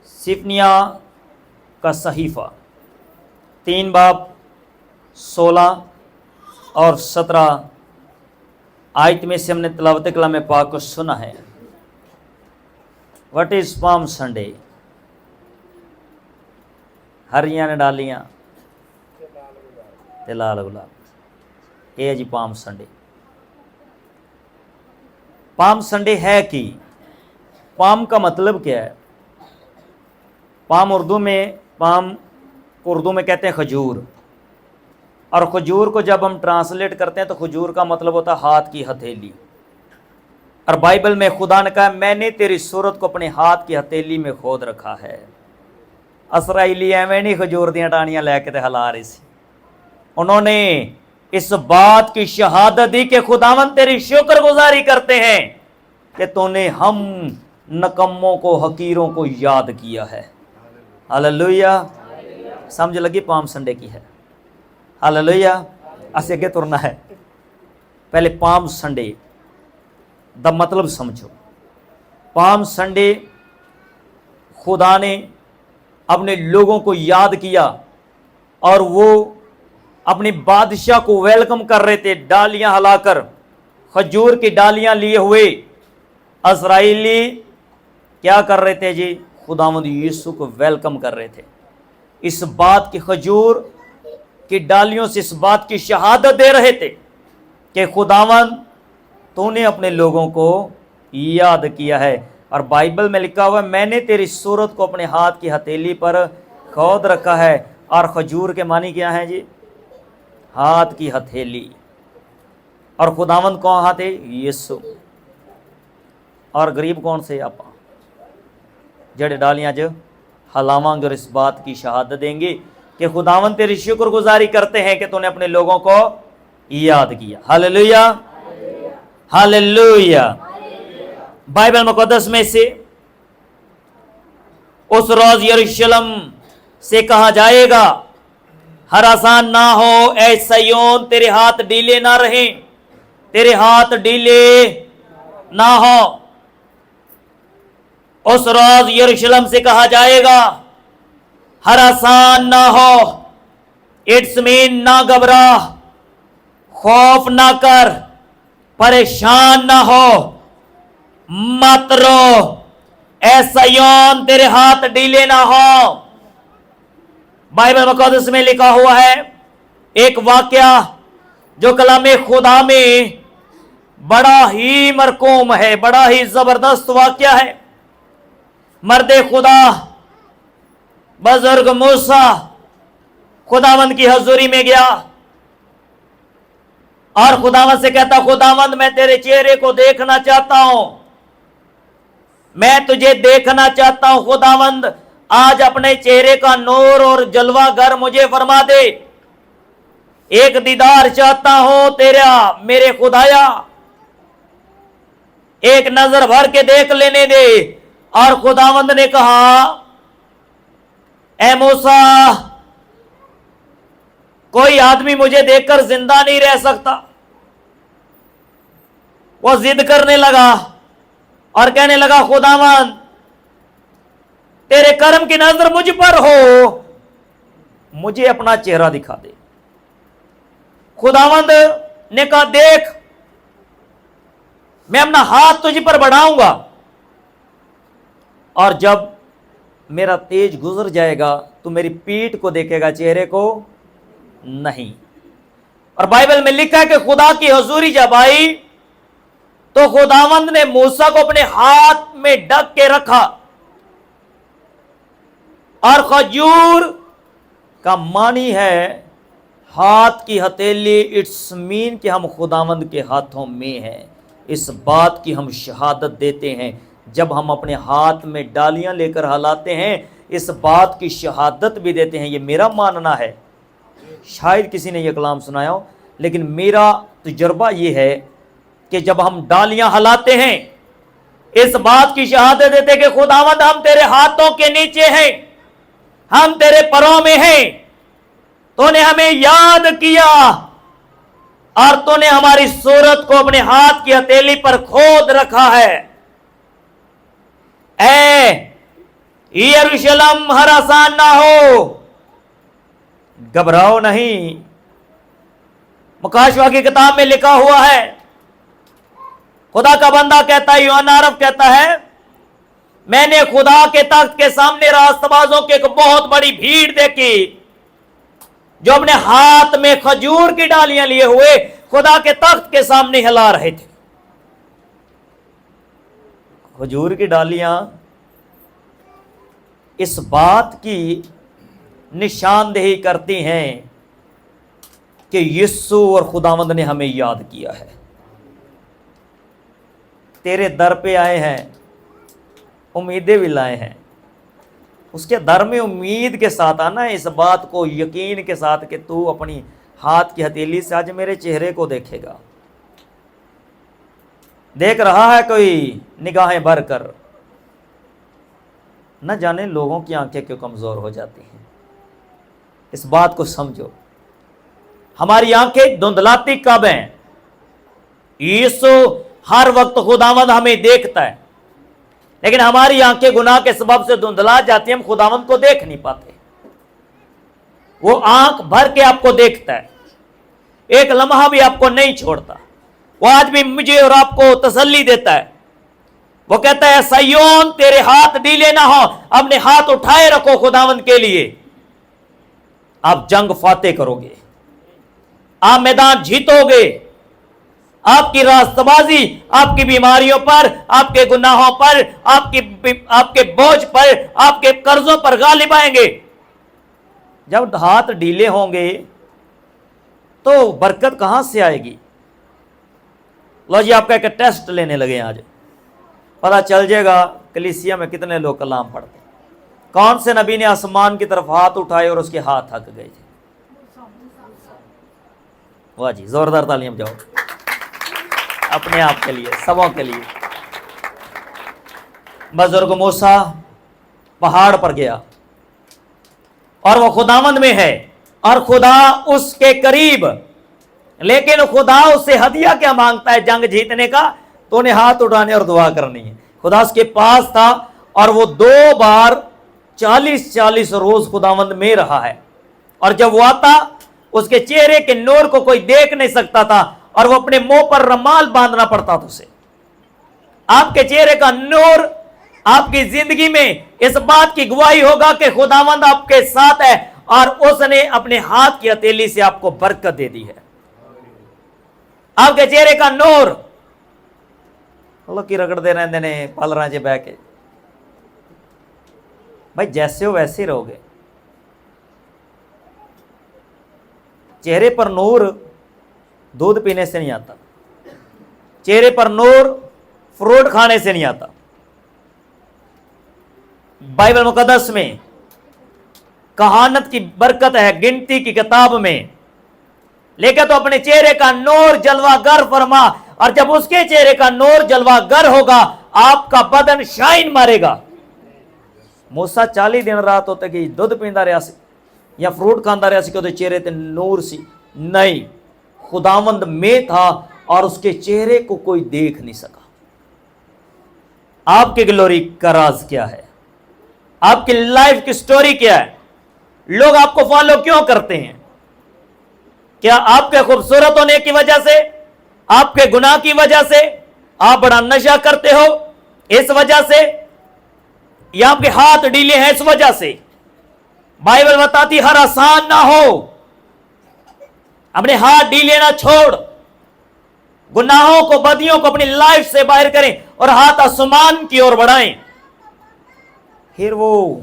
सिफनिया का सहीफ़ा 3 बाब 16 और 17 आयत में से हमने तिलावत कलाम पाक को सुना है। What is palm Sunday? हरियां ने डालियां ते लाल गुलाब, ये है जी पाम संडे। पाम संडे है कि पाम का मतलब क्या है? पाम उर्दू में कहते हैं खजूर, और खजूर को जब हम ट्रांसलेट करते हैं तो खजूर का मतलब होता है हाथ की हथेली। और बाइबल में खुदा ने कहा मैंने तेरी सूरत को अपने हाथ की हथेली में खोद रखा है। इसराइली एवं नहीं खजूर दियां टाणियां लैके ते हिला रही सी, उन्होंने इस बात की शहादत दी कि खुदावन तेरी शुक्रगुजारी करते हैं कि तूने हम नकम्मों को, हकीरों को याद किया है। हालेलुया। समझ लगी पाम संडे की है। हालेलुया। ऐसे आगे तुरना है। पहले पाम संडे द मतलब समझो। पाम संडे खुदा ने अपने लोगों को याद किया और वो अपने बादशाह को वेलकम कर रहे थे, डालियां हिलाकर, खजूर की डालियां लिए हुए। इस्राएली क्या कर रहे थे जी? खुदावंद यीशु को वेलकम कर रहे थे। इस बात की खजूर की डालियों से इस बात की शहादत दे रहे थे कि खुदावंद तूने अपने लोगों को याद किया है। और बाइबल में लिखा हुआ है मैंने तेरी सूरत को अपने हाथ की हथेली पर खोद रखा है। और खजूर के मानी क्या है जी? हाथ की हथेली। और खुदावंद कौन थे? यीशु। और गरीब कौन से? आप जड़े डालियां जो हलावांगे और इस बात की शहादत देंगे कि खुदावंद तेरी शुक्रगुजारी करते हैं कि तूने अपने लोगों को याद किया। Hallelujah, hallelujah. बाइबल मुकद्दस में से उस रोज यरूशलेम से कहा जाएगा हरासान ना हो ऐ सिय्योन, तेरे हाथ ढीले ना रहें, तेरे हाथ ढीले ना हो। उस रोज यरूशलेम से कहा जाएगा हरासान ना हो, इट्स मीन ना घबरा, खौफ ना कर, परेशान ना हो, मत रो, ऐ सिय्योन तेरे हाथ ढीले ना हो। बाइबल मुकद्दस में लिखा हुआ है एक वाकया जो कलामे खुदा में बड़ा ही मरकूम है, बड़ा ही जबरदस्त वाकया है। मर्दे खुदा बुजुर्ग मूसा खुदावंद की हजूरी में गया और खुदावंद से कहता खुदावंद मैं तेरे चेहरे को देखना चाहता हूं, मैं तुझे देखना चाहता हूं। खुदावंद आज अपने चेहरे का नूर और जलवा घर मुझे फरमा दे, एक दीदार चाहता हूं तेरा मेरे खुदाया, एक नजर भर के देख लेने दे। और खुदावंद ने कहा ए मूसा, कोई आदमी मुझे देखकर जिंदा नहीं रह सकता। वो जिद करने लगा और कहने लगा खुदावंद तेरे कर्म की नजर मुझ पर हो, मुझे अपना चेहरा दिखा दे। खुदावंद ने कहा देख मैं अपना हाथ तुझ पर बढ़ाऊंगा और जब मेरा तेज गुजर जाएगा तो मेरी पीठ को देखेगा, चेहरे को नहीं। और बाइबल में लिखा है कि खुदा की हुजूरी जब आई तो खुदावंद ने मूसा को अपने हाथ में ढक के रखा और खजूर का मानी है हाथ की हथेली। इट्स मीन कि हम खुदावंद के हाथों में हैं। इस बात की हम शहादत देते हैं जब हम अपने हाथ में डालियां लेकर हिलाते हैं, इस बात की शहादत भी देते हैं। ये मेरा मानना है, शायद किसी ने यह कलाम सुनाया हो, लेकिन मेरा तजुर्बा ये है कि जब हम डालियां हिलाते हैं इस बात की शहादत देते कि खुदावंद हम तेरे हाथों के नीचे हैं, हम तेरे परों में हैं, तूने हमें याद किया और तूने हमारी सूरत को अपने हाथ की हथेली पर खोद रखा है। यरूशलेम हर आसान ना हो, घबराओ नहीं। मुकाशवा की किताब में लिखा हुआ है, खुदा का बंदा कहता है, यूहन्ना अरब कहता है, मैंने खुदा के तख्त के सामने रास्तबाजों की एक बहुत बड़ी भीड़ देखी जो अपने हाथ में खजूर की डालियां लिए हुए खुदा के तख्त के सामने हिला रहे थे। खजूर की डालियां इस बात की निशानदेही करती हैं कि यीशु और खुदावंद ने हमें याद किया है। तेरे दर पे आए हैं, उम्मीदें भी लाए हैं। उसके दर में उम्मीद के साथ आना, इस बात को यकीन के साथ कि तू अपनी हाथ की हथेली से आज मेरे चेहरे को देखेगा। देख रहा है कोई निगाहें भर कर, न जाने लोगों की आंखें क्यों कमजोर हो जाती हैं। इस बात को समझो, हमारी आंखें धुंधलाती कब हैं? यीशु हर वक्त खुदावंद हमें देखता है, लेकिन हमारी आंखें गुनाह के सबब से धुंधला जाती हैं, हम खुदावंद को देख नहीं पाते। वो आंख भर के आपको देखता है, एक लम्हा भी आपको नहीं छोड़ता। वो आज भी मुझे और आपको तसल्ली देता है। वो कहता है, सयोन तेरे हाथ ढीले ना हो, अपने हाथ उठाए रखो खुदावंद के लिए। आप जंग फाते करोगे, आप मैदान जीतोगे। आपकी रास्तबाजी आपकी बीमारियों पर, आपके गुनाहों पर, आपके बोझ पर, आपके कर्जों पर गालिब आएंगे। जब हाथ ढीले होंगे तो बरकत कहां से आएगी? लो जी, आपका एक टेस्ट लेने लगे आज, पता चल जाएगा कलीसिया में कितने लोग कलाम पढ़ते। कौन से नबी ने आसमान की तरफ हाथ उठाए और उसके हाथ थक गए थे? वाह जी, जोरदार तालियां बजाओ अपने आप के लिए, सबों के लिए। बुजुर्ग मूसा पहाड़ पर गया और वो खुदावंद में है और खुदा उसके करीब, लेकिन खुदा उससे हदिया क्या मांगता है जंग जीतने का? तो उन्हें हाथ उठाने और दुआ करनी है। खुदा उसके पास था और वो 2 बार 40-40 रोज खुदावंद में रहा है। और जब वो आता, उसके चेहरे के नूर को कोई देख नहीं सकता था और वो अपने मुंह पर रुमाल बांधना पड़ता था उसे। आपके चेहरे का नूर आपकी जिंदगी में इस बात की गवाही होगा कि खुदावंद आपके साथ है और उसने अपने हाथ की हथेली से आपको बरकत दे दी है। आपके चेहरे का नूर की रगड़ते रहते ने पालरा च बह के, भाई जैसे हो वैसे ही रहोगे। चेहरे पर नूर दूध पीने से नहीं आता, चेहरे पर नूर फ्रूट खाने से नहीं आता। बाइबल मुकद्दस में कहानत की बरकत है गिनती की किताब में, लेकिन तो अपने चेहरे का नूर जलवागर फरमा, और जब उसके चेहरे का नूर जलवागर होगा आपका बदन शाइन मारेगा। मूसा 40 दिन रात होते कि दूध पींदा रहा सी या फ्रूट खाता रहा सी कि चेहरे ते नूर सी? नहीं, खुदावंद में था और उसके चेहरे को कोई देख नहीं सका। आपकी ग्लोरी का राज क्या है? आपकी लाइफ की स्टोरी क्या है? लोग आपको फॉलो क्यों करते हैं? क्या आपके खूबसूरत होने की वजह से, आपके गुनाह की वजह से, आप बड़ा नशा करते हो इस वजह से, या आपके हाथ ढीले हैं इस वजह से? बाइबल बताती हर आसान ना हो, अपने हाथ ढीले ना छोड़, गुनाहों को, बदियों को अपनी लाइफ से बाहर करें और हाथ आसमान की ओर बढ़ाएं। फिर वो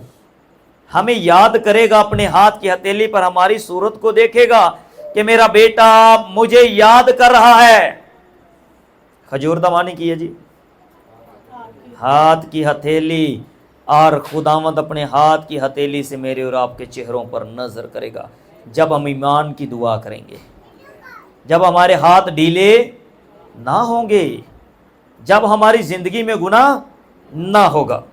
हमें याद करेगा, अपने हाथ की हथेली पर हमारी सूरत को देखेगा कि मेरा बेटा मुझे याद कर रहा है। खजूर दमानी की है जी, हाथ की हथेली, और खुदावंद अपने हाथ की हथेली से मेरे और आपके चेहरों पर नजर करेगा जब हम ईमान की दुआ करेंगे, जब हमारे हाथ ढीले ना होंगे, जब हमारी जिंदगी में गुनाह ना होगा।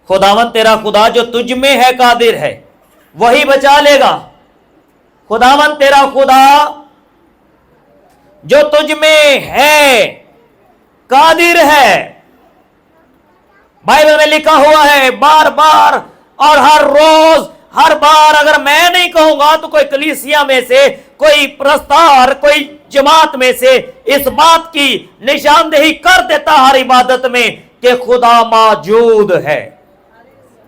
खुदावंद तेरा खुदा जो तुझ में है कादिर है, वही बचा लेगा। खुदावंद तेरा खुदा जो तुझ में है कादिर है, बाइबल में लिखा हुआ है बार बार और हर रोज हर बार, अगर मैं नहीं कहूंगा तो कोई कलीसिया में से, कोई प्रस्तार, कोई जमात में से इस बात की निशानदेही कर देता हर इबादत में कि खुदा मौजूद है,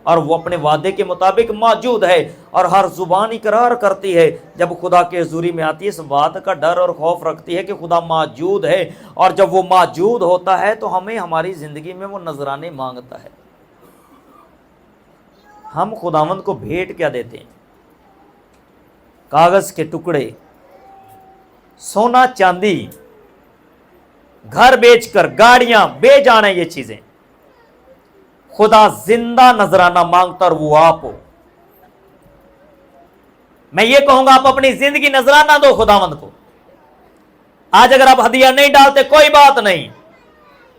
और वो अपने वादे के मुताबिक मौजूद है। और हर जुबान इकरार करती है जब खुदा के हुजूरी में आती है, इस बात का डर और खौफ रखती है कि खुदा मौजूद है। और जब वो मौजूद होता है तो हमें हमारी जिंदगी में वो नजराने मांगता है। हम खुदावंद को भेंट क्या देते हैं? कागज के टुकड़े, सोना चांदी, घर बेचकर गाड़ियां बेजाने, ये चीजें। खुदा जिंदा नजराना मांगता और वो आप हो। मैं ये कहूंगा आप अपनी जिंदगी नजराना दो खुदावंद को। आज अगर आप हदिया नहीं डालते कोई बात नहीं,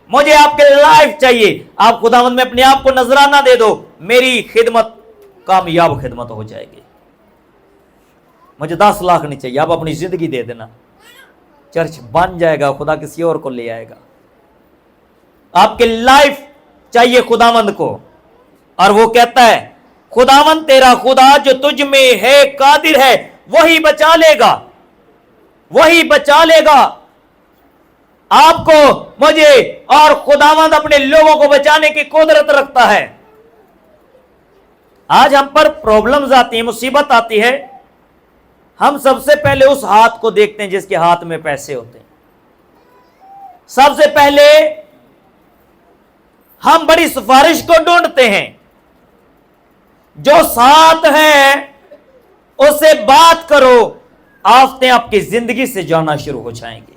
मुझे आपके लाइफ चाहिए, आप खुदावंद में अपने आप को नजराना दे दो, मेरी खिदमत कामयाब खिदमत हो जाएगी। मुझे 10 लाख नहीं चाहिए, आप अपनी जिंदगी दे देना, चर्च बन जाएगा, खुदा किसी और को ले आएगा। आपकी लाइफ चाहिए खुदावंद को, और वो कहता है खुदावंद तेरा खुदा जो तुझ में है कादिर है, वही बचा लेगा, वही बचा लेगा आपको, मुझे। और खुदावंद अपने लोगों को बचाने की कुदरत रखता है। आज हम पर प्रॉब्लम्स आती है, मुसीबत आती है, हम सबसे पहले उस हाथ को देखते हैं जिसके हाथ में पैसे होते हैं। सबसे पहले हम बड़ी सिफारिश को ढूंढते हैं, जो साथ है उससे बात करो, आफतें आपकी जिंदगी से जाना शुरू हो जाएंगे।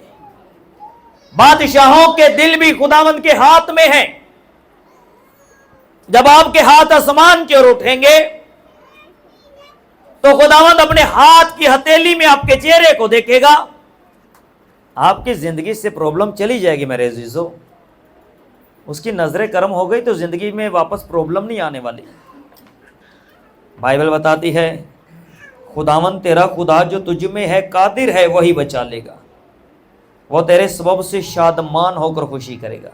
बादशाहों के दिल भी खुदावंद के हाथ में है। जब आपके हाथ आसमान की ओर उठेंगे तो खुदावंद अपने हाथ की हथेली में आपके चेहरे को देखेगा, आपकी जिंदगी से प्रॉब्लम चली जाएगी मेरे अजीजों। उसकी नजरें कर्म हो गई तो जिंदगी में वापस प्रॉब्लम नहीं आने वाली। बाइबल बताती है खुदावंद तेरा खुदा जो तुझ में है कादिर है, वही बचा लेगा, वो तेरे सबब से शादमान होकर खुशी करेगा,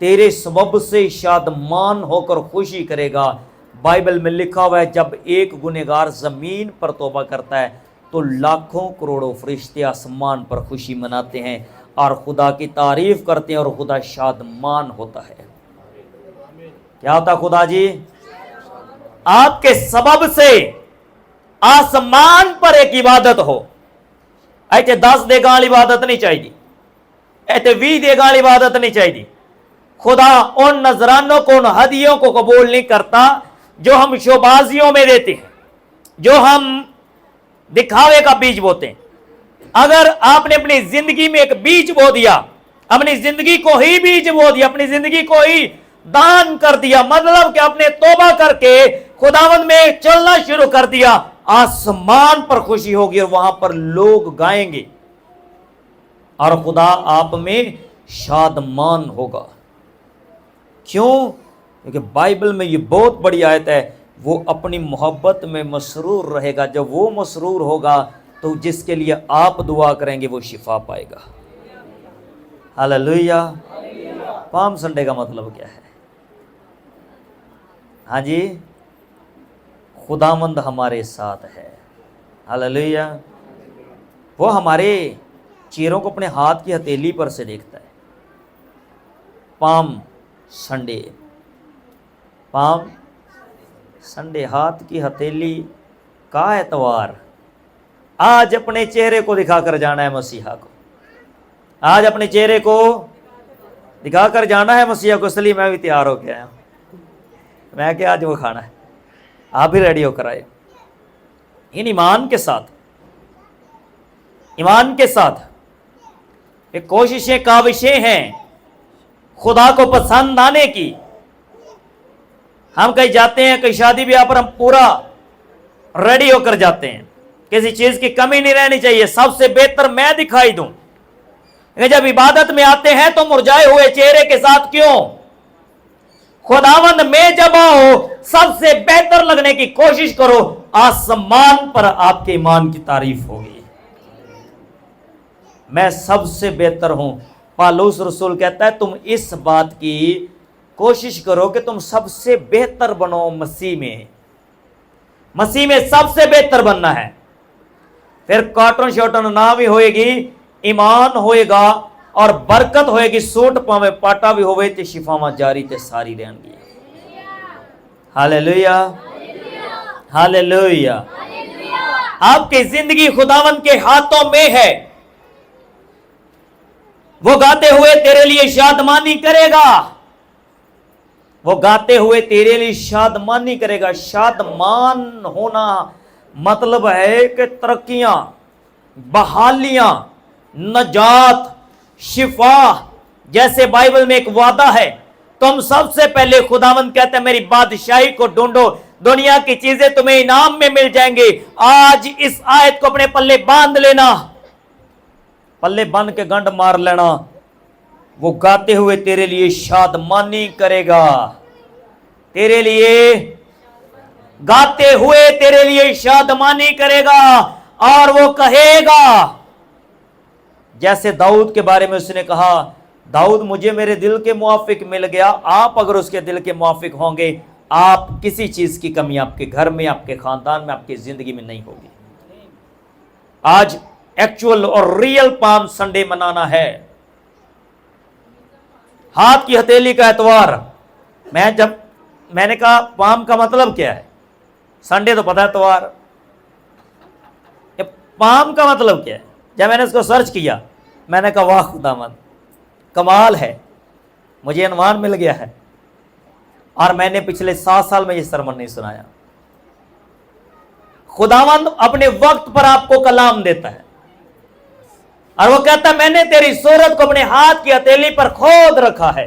तेरे सबब से शादमान होकर खुशी करेगा। बाइबल में लिखा हुआ है जब एक गुनहगार जमीन पर तौबा करता है तो लाखों करोड़ों फरिश्ते आसमान पर खुशी मनाते हैं और खुदा की तारीफ करते हैं, और खुदा शादमान होता है। क्या होता खुदा जी? आपके सबब से आसमान पर एक इबादत हो। ऐसे 10 देगा इबादत नहीं चाहिए, ऐसे 20 देगा इबादत नहीं चाहिए। खुदा उन नजरानों को, उन हदियों को कबूल नहीं करता जो हम शोबाजियों में देते हैं, जो हम दिखावे का बीज बोते हैं। अगर आपने अपनी जिंदगी में एक बीज बो दिया, अपनी जिंदगी को ही बीज बो दिया, अपनी जिंदगी को ही दान कर दिया, मतलब कि आपने तौबा करके खुदावंद में चलना शुरू कर दिया, आसमान पर खुशी होगी और वहां पर लोग गाएंगे और खुदा आप में शादमान होगा। क्यों? क्योंकि बाइबल में ये बहुत बड़ी आयत है, वो अपनी मोहब्बत में मसरूर रहेगा। जब वो मसरूर होगा तो जिसके लिए आप दुआ करेंगे वो शिफा पाएगा। हालेलुया। पाम संडे का मतलब क्या है? हाँ जी, खुदावंद हमारे साथ है। हालेलुया। वो हमारे चेहरों को अपने हाथ की हथेली पर से देखता है। पाम संडे, पाम संडे, हाथ की हथेली का एतवार। आज अपने चेहरे को दिखाकर जाना है मसीहा को, आज अपने चेहरे को दिखाकर जाना है मसीहा को। इसलिए मैं भी तैयार होकर आया, मैं क्या आज वो खाना है, आप भी रेडी होकर आए। इन ईमान के साथ, ईमान के साथ ये कोशिशें काविशें हैं खुदा को पसंद आने की। हम कहीं जाते हैं, कहीं शादी ब्याह पर हम पूरा रेडी होकर जाते हैं, किसी चीज की कमी नहीं रहनी चाहिए, सबसे बेहतर मैं दिखाई दूं। जब इबादत में आते हैं तो मुरझाए हुए चेहरे के साथ क्यों? खुदावंद में जब आओ सबसे बेहतर लगने की कोशिश करो, आसमान पर आपके ईमान की तारीफ होगी। मैं सबसे बेहतर हूं। पालूस रसूल कहता है तुम इस बात की कोशिश करो कि तुम सबसे बेहतर बनो मसीह में। मसीह में सबसे बेहतर बनना है। फिर कॉटन शॉटन ना भी होएगी, ईमान होएगा और बरकत होएगी। सूट पावे पाटा भी होवे ते शिफावां जारी ते सारी रहेंगी। Hallelujah, hallelujah. आपकी जिंदगी खुदावन के हाथों में है। वो गाते हुए तेरे लिए शादमानी करेगा। वो गाते हुए तेरे लिए शादमानी करेगा। शादमान होना मतलब है कि तरक्कियां, बहालियां, नजात, शिफा, जैसे बाइबल में एक वादा है, तुम सबसे पहले खुदावंद कहते हैं मेरी बादशाही को ढूंढो, दुनिया की चीजें तुम्हें इनाम में मिल जाएंगे। आज इस आयत को अपने पल्ले बांध लेना, पल्ले बांध के गंड मार लेना। वो गाते हुए तेरे लिए शादमानी करेगा। तेरे लिए गाते हुए तेरे लिए शादमानी करेगा। और वो कहेगा, जैसे दाऊद के बारे में उसने कहा, दाऊद मुझे मेरे दिल के मुआफिक मिल गया। आप अगर उसके दिल के मुआफिक होंगे, आप किसी चीज की कमी आपके घर में, आपके खानदान में, आपकी जिंदगी में नहीं होगी। आज एक्चुअल और रियल पाम संडे मनाना है, हाथ की हथेली का एतवार। मैंने कहा पाम का मतलब क्या है? संडे तो पता है, एतवार। पाम का मतलब क्या है? जब मैंने इसको सर्च किया, मैंने कहा वाह खुदावंद, कमाल है, मुझे अनुमान मिल गया है। और मैंने पिछले 7 साल में ये सरमन नहीं सुनाया। खुदावंद अपने वक्त पर आपको कलाम देता है और वो कहता है मैंने तेरी सूरत को अपने हाथ की हथेली पर खोद रखा है।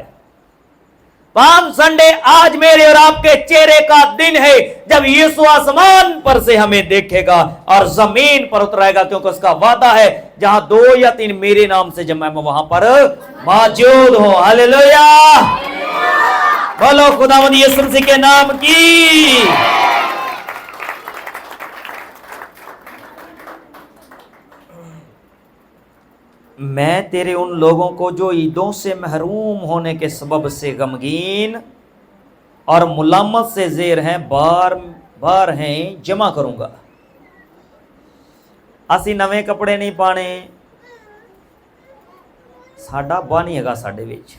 पाम संडे आज मेरे और आपके चेहरे का दिन है, जब यीशु आसमान पर से हमें देखेगा और जमीन पर उतराएगा, क्योंकि उसका वादा है जहां 2 या 3 मेरे नाम से जमा मैं वहां पर मौजूद हूं। हालेलुया, बोलो खुदावंद यीशु मसीह के नाम की। मैं तेरे उन लोगों को जो ईदों से महरूम होने के सबब से गमगीन और मुलामत से जेर हैं, बार बार हैं, जमा करूंगा। असी नवे कपड़े नहीं पाने, साडा बा नहीं हैगा साडे विच।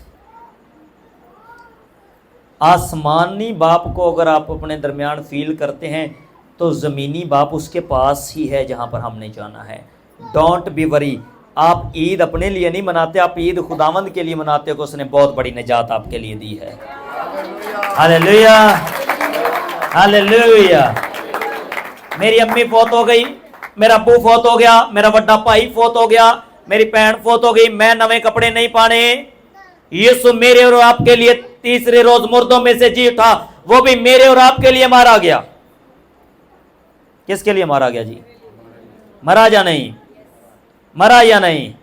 आसमानी बाप को अगर आप अपने दरमियान फील करते हैं तो ज़मीनी बाप उसके पास ही है जहां पर हमने जाना है। Don't be worry. आप ईद अपने लिए नहीं मनाते, आप ईद खुदावंद के लिए मनाते हो कि उसने बहुत बड़ी निजात आपके लिए दी है। Hallelujah, hallelujah. मेरी अम्मी फौत हो गई, मेरा अब्बू फौत हो गया, मेरा बड़ा भाई फौत हो गया, मेरी बहन फौत हो गई, मैं नवे कपड़े नहीं पाने। यीशु मेरे और आपके लिए तीसरे रोज मुर्दों में से जी उठा, वो भी मेरे और आपके लिए मारा गया। किसके लिए मारा गया जी? मरा या नहीं? मरा या नहीं?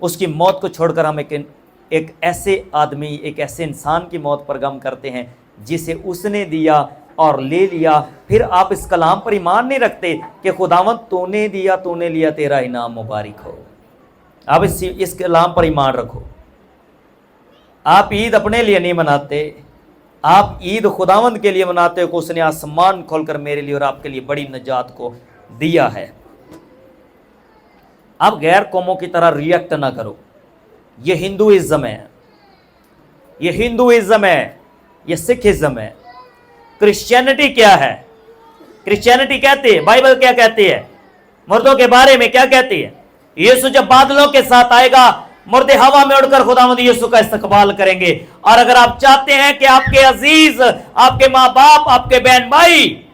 उसकी मौत को छोड़कर हम एक ऐसे आदमी, एक ऐसे इंसान की मौत पर गम करते हैं जिसे उसने दिया और ले लिया। फिर आप इस कलाम पर ईमान नहीं रखते कि खुदावंद तूने दिया, तूने लिया, तेरा इनाम मुबारक हो। आप इस कलाम पर ईमान रखो। आप ईद अपने लिए नहीं मनाते, आप ईद खुदावंद के लिए मनाते हो कि उसने आसमान खोलकर मेरे लिए और आपके लिए बड़ी निजात को दिया है। आप गैर कौमों की तरह रिएक्ट ना करो। ये हिंदुइज्म है, ये हिंदुइज्म है, ये सिखिज्म है। क्रिश्चियनिटी क्या है? क्रिश्चियनिटी कहती है, बाइबल क्या कहती है मुर्दों के बारे में? क्या कहती है? यीशु जब बादलों के साथ आएगा, मुर्दे हवा में उड़कर खुदावंद यीशु का इस्तकबाल करेंगे। और अगर आप चाहते हैं कि आपके अजीज, आपके माँ बाप, आपके बहन भाई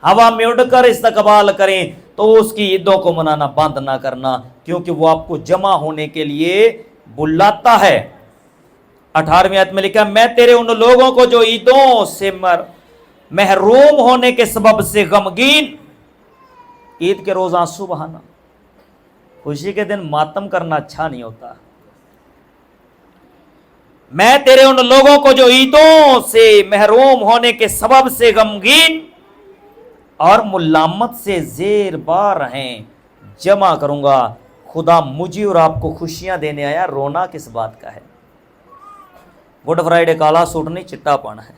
हवा में उड़कर इस्तकबाल करें, तो उसकी ईदों को मनाना बंद ना करना, क्योंकि वो आपको जमा होने के लिए बुलाता है। 18वें आयत में लिखा, मैं तेरे उन लोगों को जो ईदों से महरूम होने के सबब से गमगीन। ईद के रोज आंसू बहाना, खुशी के दिन मातम करना अच्छा नहीं होता। मैं तेरे उन लोगों को जो ईदों से महरूम होने के सबब से गमगीन और मुलामत से जेर बार हैं, जमा करूंगा। खुदा मुझे और आपको खुशियां देने आया, रोना किस बात का है? गुड फ्राइडे काला सूट नहीं, चिट्टा पाना है।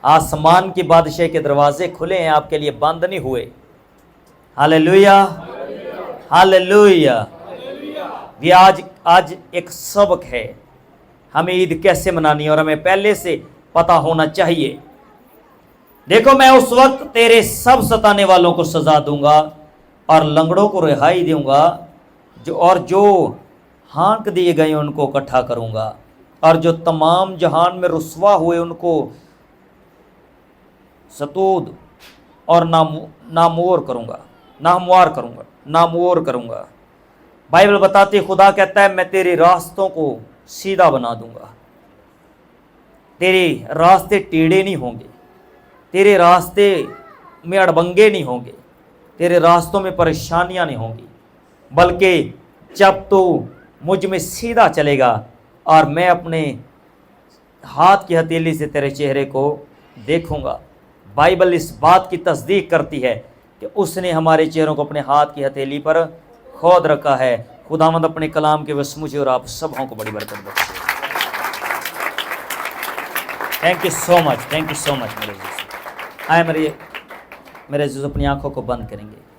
आसमान की बादशाह के दरवाजे खुले हैं आपके लिए, बंद नहीं हुए। Hallelujah, hallelujah. ये आज एक सबक है, हमें ईद कैसे मनानी है और हमें पहले से पता होना चाहिए। देखो, मैं उस वक्त तेरे सब सताने वालों को सजा दूंगा और लंगड़ों को रिहाई दूंगा, जो हाँक दिए गए उनको इकट्ठा करूंगा, और जो तमाम जहान में रुस्वा हुए उनको सतूद और नामोर करूंगा। बाइबल बताती है, खुदा कहता है मैं तेरे रास्तों को सीधा बना दूंगा, तेरे रास्ते टेढ़े नहीं होंगे, तेरे रास्ते में अड़बंगे नहीं होंगे, तेरे रास्तों में परेशानियां नहीं होंगी, बल्कि जब तू मुझ में सीधा चलेगा और मैं अपने हाथ की हथेली से तेरे चेहरे को देखूंगा। बाइबल इस बात की तस्दीक करती है कि उसने हमारे चेहरों को अपने हाथ की हथेली पर खोद रखा है। खुदावंद अपने कलाम के वश मुझे और आप सबों को बड़ी बरकत बख्शे। Thank you so much, thank you so much मेरे जीसस। आए मेरे जीसस, अपनी आंखों को बंद करेंगे।